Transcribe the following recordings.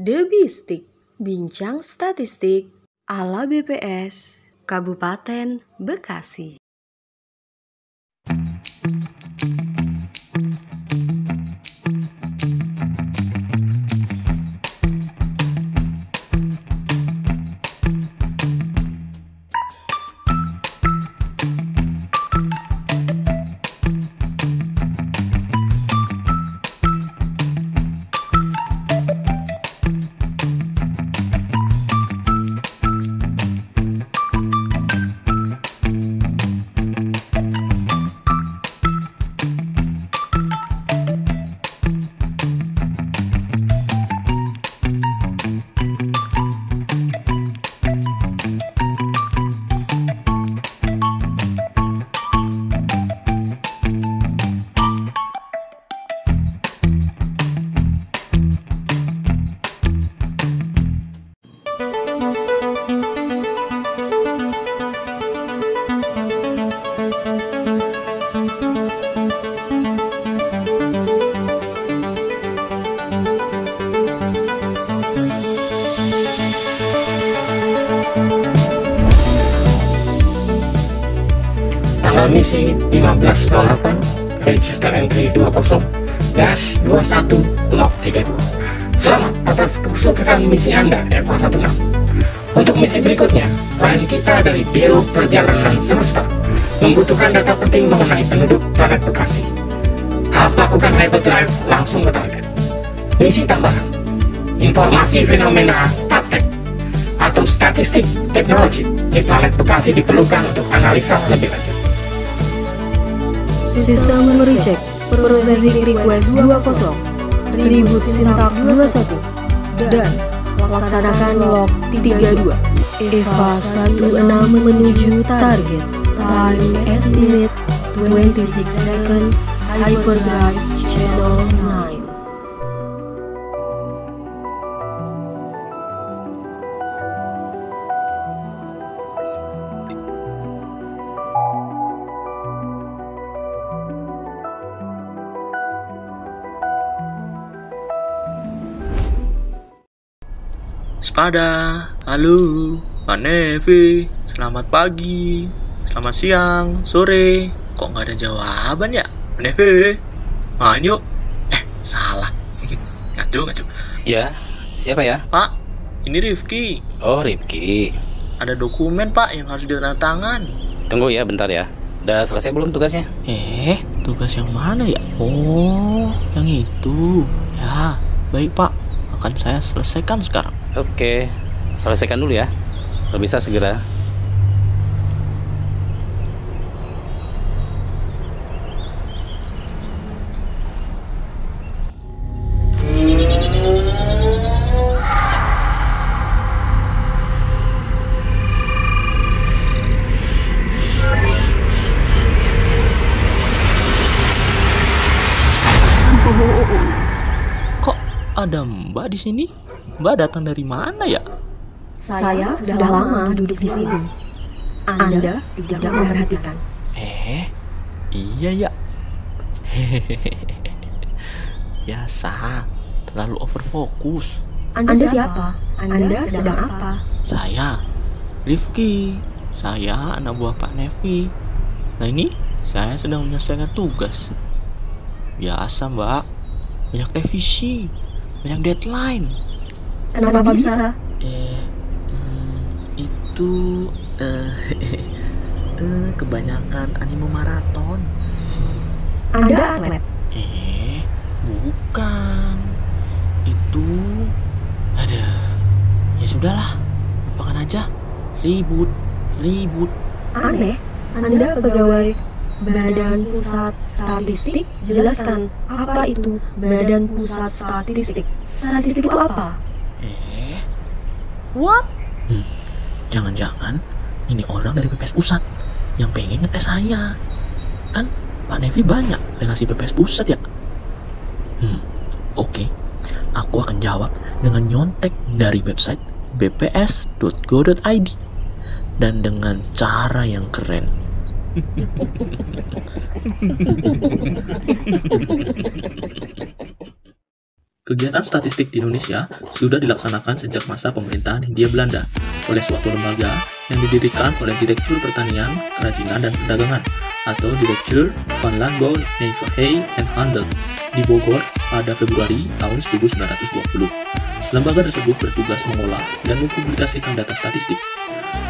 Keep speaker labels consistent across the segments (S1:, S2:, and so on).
S1: Debistik, bincang statistik ala BPS Kabupaten Bekasi.
S2: Misi 1508, register entry 20-21 log 32. Selamat atas kesuksesan misi Anda EVA 16. Untuk misi berikutnya, klien kita dari Biro Perjalanan Semesta membutuhkan data penting mengenai penduduk planet Bekasi. Harap lakukan hyperdrive langsung ke target. Misi tambahan, informasi fenomena StatTech atau statistik teknologi di planet Bekasi diperlukan untuk analisa lebih lanjut.
S1: Sistem memory check, processing request 20, reboot syntax 21, dan laksanakan log 32. EVA 16 menuju target, time estimate 26 second, hyperdrive channel 9.
S3: Spada, halo, Pak Nevi, selamat pagi, selamat siang, sore, kok nggak ada jawaban ya, Pak Nevi? Ayo, salah, ngaco.
S4: Ya, siapa ya?
S3: Pak, ini Rifki.
S4: Oh, Rifki.
S3: Ada dokumen Pak yang harus ditandatangan.
S4: Tunggu ya, bentar ya. Udah selesai belum tugasnya?
S3: Tugas yang mana ya? Oh, yang itu. Ya, baik Pak, akan saya selesaikan sekarang.
S4: Oke, selesaikan dulu ya. Kalau bisa segera.
S3: Kok ada Mbak di sini? Mbak datang dari mana ya?
S1: Saya sudah lama duduk di sini. Anda tidak memperhatikan.
S3: Iya ya. Biasa, terlalu overfokus.
S1: Anda siapa? Anda sedang apa?
S3: Saya, Rifki. Saya anak buah Pak Nevi. Nah ini, saya sedang menyelesaikan tugas. Biasa Mbak, banyak revisi, banyak deadline.
S1: Kenapa bisa?
S3: Itu kebanyakan anime maraton.
S1: Anda atlet?
S3: Bukan. Itu ya sudahlah, lupakan aja. Ribut.
S1: Aneh, Anda pegawai Badan Pusat Statistik? Jelaskan, apa itu Badan Pusat Statistik? Statistik itu apa?
S3: What? Jangan-jangan ini orang dari BPS Pusat yang pengen ngetes saya. Kan Pak Nevi banyak relasi BPS Pusat ya. Oke. Aku akan jawab dengan nyontek dari website bps.go.id dan dengan cara yang keren. Kegiatan statistik di Indonesia sudah dilaksanakan sejak masa pemerintahan Hindia Belanda oleh suatu lembaga yang didirikan oleh Direktur Pertanian, Kerajinan, dan Perdagangan atau Direktur van Landbouw, Nijverheid en Handel di Bogor pada Februari tahun 1920. Lembaga tersebut bertugas mengolah dan mempublikasikan data statistik.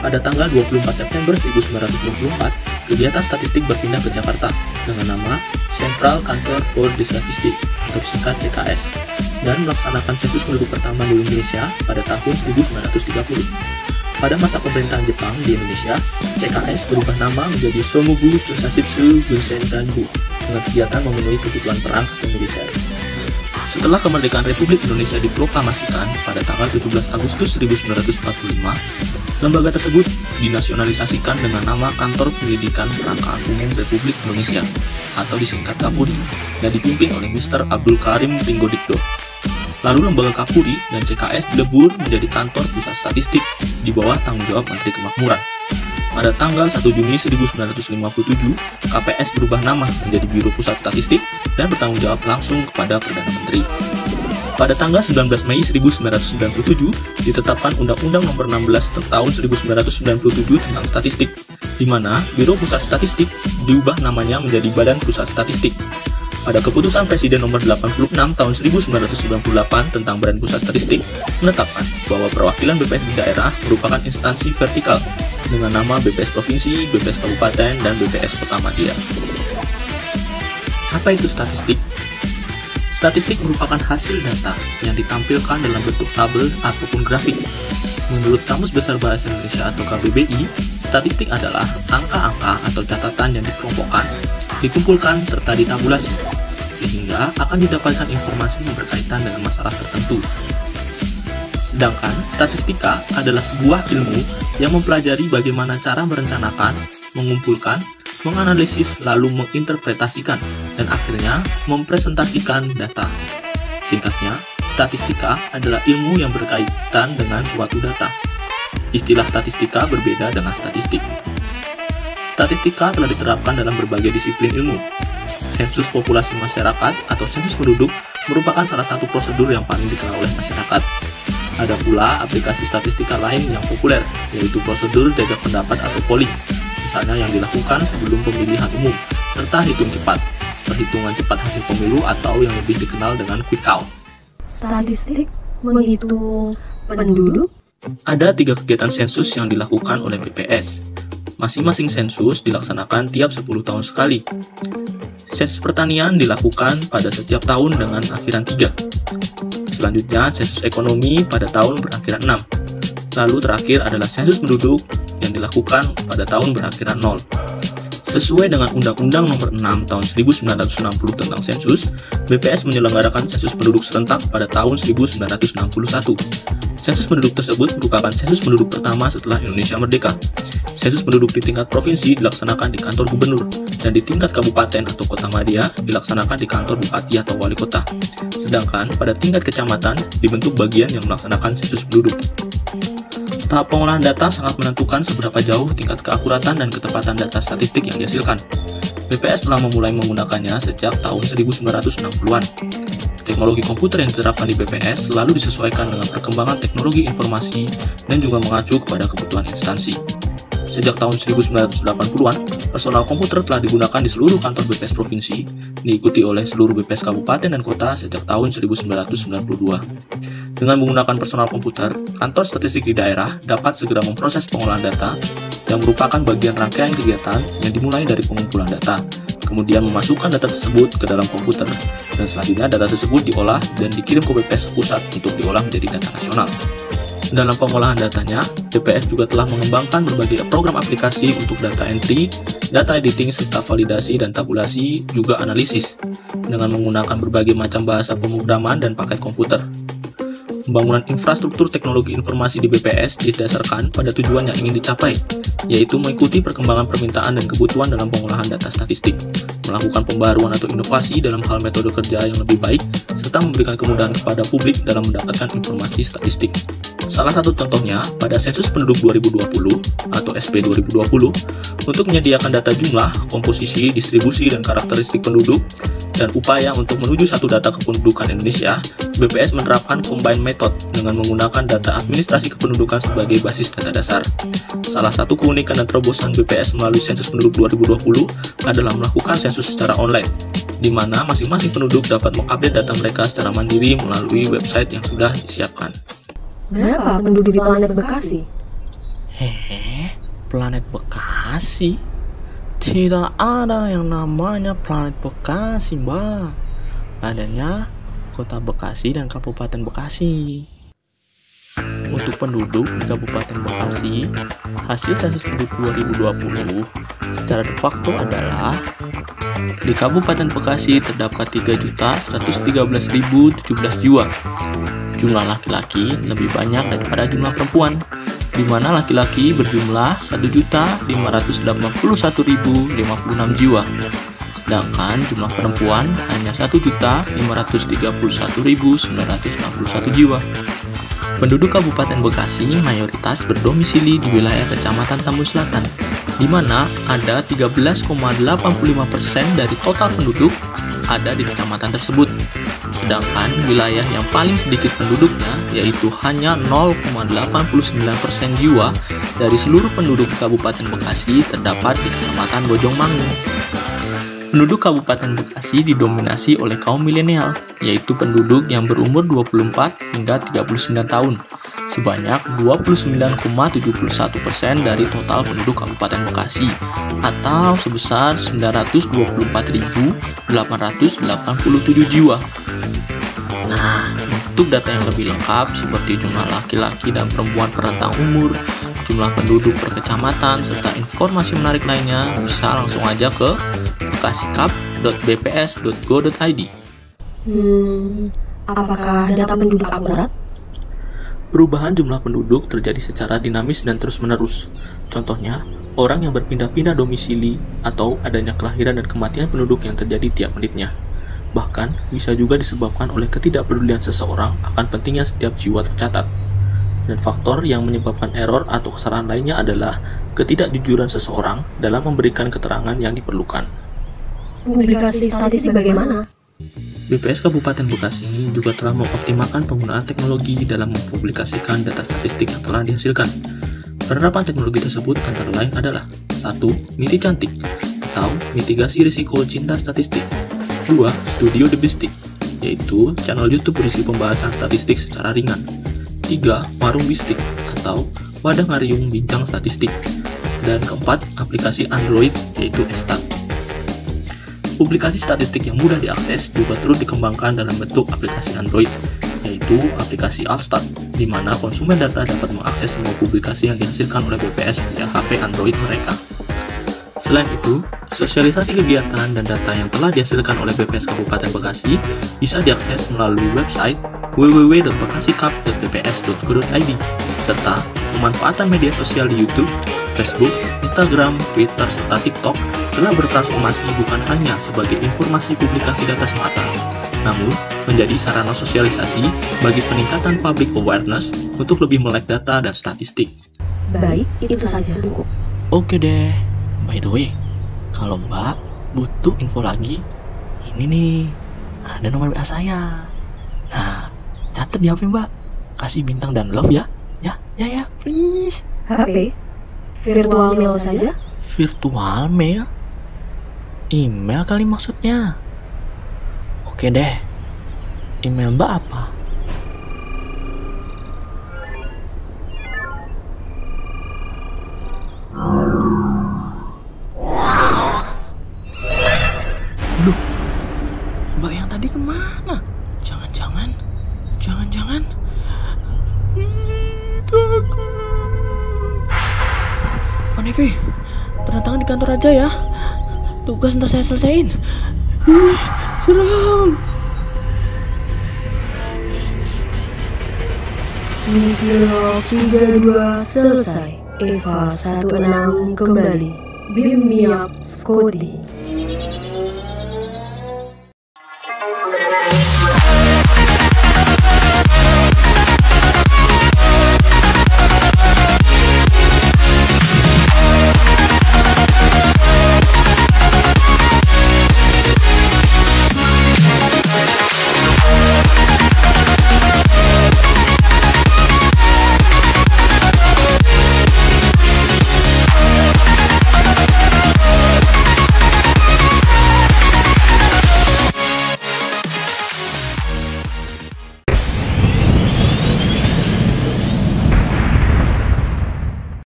S3: Pada tanggal 24 September 1924, kegiatan statistik berpindah ke Jakarta dengan nama Central Kantor for the Statistics atau singkat CKS dan melaksanakan sensus penduduk pertama di Indonesia pada tahun 1930. Pada masa pemerintahan Jepang di Indonesia, CKS berubah nama menjadi Somubu Chosashitsu Gunsenkanbu dengan kegiatan memenuhi kebutuhan perang atau militer. Setelah kemerdekaan Republik Indonesia diproklamasikan pada tanggal 17 Agustus 1945, lembaga tersebut dinasionalisasikan dengan nama Kantor Pendidikan Perangkat Umum Republik Indonesia atau disingkat Kapuri dan dipimpin oleh Mr. Abdul Karim Pringgodikdo. Lalu lembaga Kapuri dan CKS dilebur menjadi Kantor Pusat Statistik di bawah tanggung jawab Menteri Kemakmuran. Pada tanggal 1 Juni 1957, KPS berubah nama menjadi Biro Pusat Statistik dan bertanggung jawab langsung kepada Perdana Menteri. Pada tanggal 19 Mei 1997, ditetapkan Undang-Undang Nomor 16 Tahun 1997 tentang Statistik, di mana Biro Pusat Statistik diubah namanya menjadi Badan Pusat Statistik. Pada keputusan Presiden Nomor 86 Tahun 1998 tentang Badan Pusat Statistik menetapkan bahwa perwakilan BPS di daerah merupakan instansi vertikal dengan nama BPS Provinsi, BPS Kabupaten, dan BPS Kota Madya. Apa itu statistik? Statistik merupakan hasil data yang ditampilkan dalam bentuk tabel ataupun grafik. Menurut Kamus Besar Bahasa Indonesia atau KBBI, statistik adalah angka-angka atau catatan yang dikelompokkan, dikumpulkan, serta ditabulasi, sehingga akan didapatkan informasi yang berkaitan dengan masalah tertentu. Sedangkan statistika adalah sebuah ilmu yang mempelajari bagaimana cara merencanakan, mengumpulkan, menganalisis, lalu menginterpretasikan, dan akhirnya mempresentasikan data. Singkatnya, statistika adalah ilmu yang berkaitan dengan suatu data. Istilah statistika berbeda dengan statistik. Statistika telah diterapkan dalam berbagai disiplin ilmu. Sensus populasi masyarakat atau sensus penduduk merupakan salah satu prosedur yang paling dikenal oleh masyarakat. Ada pula aplikasi statistika lain yang populer, yaitu prosedur jajak pendapat atau polling, misalnya yang dilakukan sebelum pemilihan umum, serta hitung cepat, perhitungan cepat hasil pemilu atau yang lebih dikenal dengan quick count.
S1: Statistik menghitung penduduk?
S3: Ada 3 kegiatan sensus yang dilakukan oleh BPS. Masing-masing sensus dilaksanakan tiap 10 tahun sekali. Sensus pertanian dilakukan pada setiap tahun dengan akhiran 3. Selanjutnya, sensus ekonomi pada tahun berakhiran 6. Lalu terakhir adalah sensus penduduk yang dilakukan pada tahun berakhiran 0. Sesuai dengan Undang-Undang Nomor 6 Tahun 1960 tentang sensus, BPS menyelenggarakan sensus penduduk serentak pada tahun 1961. Sensus penduduk tersebut merupakan sensus penduduk pertama setelah Indonesia merdeka. Sensus penduduk di tingkat provinsi dilaksanakan di kantor gubernur, dan di tingkat kabupaten atau kota madya dilaksanakan di kantor bupati atau wali kota. Sedangkan pada tingkat kecamatan dibentuk bagian yang melaksanakan sensus penduduk. Tahap pengolahan data sangat menentukan seberapa jauh tingkat keakuratan dan ketepatan data statistik yang dihasilkan. BPS telah memulai menggunakannya sejak tahun 1960-an. Teknologi komputer yang diterapkan di BPS selalu disesuaikan dengan perkembangan teknologi informasi dan juga mengacu kepada kebutuhan instansi. Sejak tahun 1980-an, personal komputer telah digunakan di seluruh kantor BPS provinsi, diikuti oleh seluruh BPS kabupaten dan kota sejak tahun 1992. Dengan menggunakan personal komputer, kantor statistik di daerah dapat segera memproses pengolahan data yang merupakan bagian rangkaian kegiatan yang dimulai dari pengumpulan data, kemudian memasukkan data tersebut ke dalam komputer, dan selanjutnya data tersebut diolah dan dikirim ke BPS pusat untuk diolah menjadi data nasional. Dalam pengolahan datanya, BPS juga telah mengembangkan berbagai program aplikasi untuk data entry, data editing, serta validasi dan tabulasi, juga analisis, dengan menggunakan berbagai macam bahasa pemrograman dan paket komputer. Pembangunan infrastruktur teknologi informasi di BPS didasarkan pada tujuan yang ingin dicapai, yaitu mengikuti perkembangan permintaan dan kebutuhan dalam pengolahan data statistik, melakukan pembaruan atau inovasi dalam hal metode kerja yang lebih baik, serta memberikan kemudahan kepada publik dalam mendapatkan informasi statistik. Salah satu contohnya pada Sensus Penduduk 2020 atau SP 2020, untuk menyediakan data jumlah, komposisi, distribusi, dan karakteristik penduduk, dan upaya untuk menuju satu data kependudukan Indonesia, BPS menerapkan combined method dengan menggunakan data administrasi kependudukan sebagai basis data dasar. Salah satu keunikan dan terobosan BPS melalui sensus penduduk 2020 adalah melakukan sensus secara online, di mana masing-masing penduduk dapat mengupdate data mereka secara mandiri melalui website yang sudah disiapkan.
S1: Berapa penduduk di planet Bekasi?
S3: Planet Bekasi? Tidak ada yang namanya planet Bekasi, Mbak. Adanya Kota Bekasi dan Kabupaten Bekasi. Untuk penduduk di Kabupaten Bekasi, hasil sensus penduduk 2020 secara de facto adalah di Kabupaten Bekasi terdapat 3.113.017 jiwa. Jumlah laki-laki lebih banyak daripada jumlah perempuan, di mana laki-laki berjumlah 1.581.056 jiwa, sedangkan jumlah perempuan hanya 1.531.961 jiwa. Penduduk Kabupaten Bekasi mayoritas berdomisili di wilayah Kecamatan Tambun Selatan, di mana ada 13,85% dari total penduduk ada di kecamatan tersebut. Sedangkan wilayah yang paling sedikit penduduknya, yaitu hanya 0,89% jiwa dari seluruh penduduk Kabupaten Bekasi terdapat di Kecamatan Bojongmangu. Penduduk Kabupaten Bekasi didominasi oleh kaum milenial, yaitu penduduk yang berumur 24 hingga 39 tahun, sebanyak 29,71% dari total penduduk Kabupaten Bekasi, atau sebesar 924.887 jiwa. Nah, untuk data yang lebih lengkap seperti jumlah laki-laki dan perempuan per rentang umur, jumlah penduduk per kecamatan, serta informasi menarik lainnya, bisa langsung aja ke bekasikap.bps.go.id.
S1: Apakah data penduduk akurat?
S3: Perubahan jumlah penduduk terjadi secara dinamis dan terus-menerus. Contohnya, orang yang berpindah-pindah domisili atau adanya kelahiran dan kematian penduduk yang terjadi tiap menitnya. Bahkan, bisa juga disebabkan oleh ketidakpedulian seseorang akan pentingnya setiap jiwa tercatat. Dan faktor yang menyebabkan error atau kesalahan lainnya adalah ketidakjujuran seseorang dalam memberikan keterangan yang diperlukan.
S1: Publikasi statistik bagaimana?
S3: BPS Kabupaten Bekasi juga telah mengoptimalkan penggunaan teknologi dalam mempublikasikan data statistik yang telah dihasilkan. Penerapan teknologi tersebut antara lain adalah 1. Miti Cantik atau mitigasi risiko cinta statistik. 2. Studio Debistik, yaitu channel YouTube berisi pembahasan statistik secara ringan. 3. Warung Bistik atau wadah ngariung bincang statistik. Dan keempat, aplikasi Android yaitu Estat. Publikasi statistik yang mudah diakses juga terus dikembangkan dalam bentuk aplikasi Android, yaitu aplikasi Alstat, di mana konsumen data dapat mengakses semua publikasi yang dihasilkan oleh BPS via HP Android mereka. Selain itu, sosialisasi kegiatan dan data yang telah dihasilkan oleh BPS Kabupaten Bekasi bisa diakses melalui website www.bekasikap.bps.go.id, serta pemanfaatan media sosial di YouTube, Facebook, Instagram, Twitter, serta TikTok telah bertransformasi bukan hanya sebagai informasi publikasi data semata, namun menjadi sarana sosialisasi bagi peningkatan public awareness untuk lebih melek data dan statistik.
S1: Baik, itu saja.
S3: Oke deh. By the way, kalau Mbak butuh info lagi, ini nih, ada nomor WA saya. Nah, catat di HP Mbak. Kasih bintang dan love ya. Ya, please.
S1: HP? Virtual mail saja?
S3: Virtual mail? Email kali maksudnya. Oke deh. Email Mbak apa? Loh, Mbak yang tadi kemana? Jangan-jangan itu aku. Pak Nevi, tanda tangan di kantor aja ya. Tugas ntar saya selesaiin. Serem.
S1: Misi log 32 selesai. Eva 16 kembali. Bim Miap Scotty.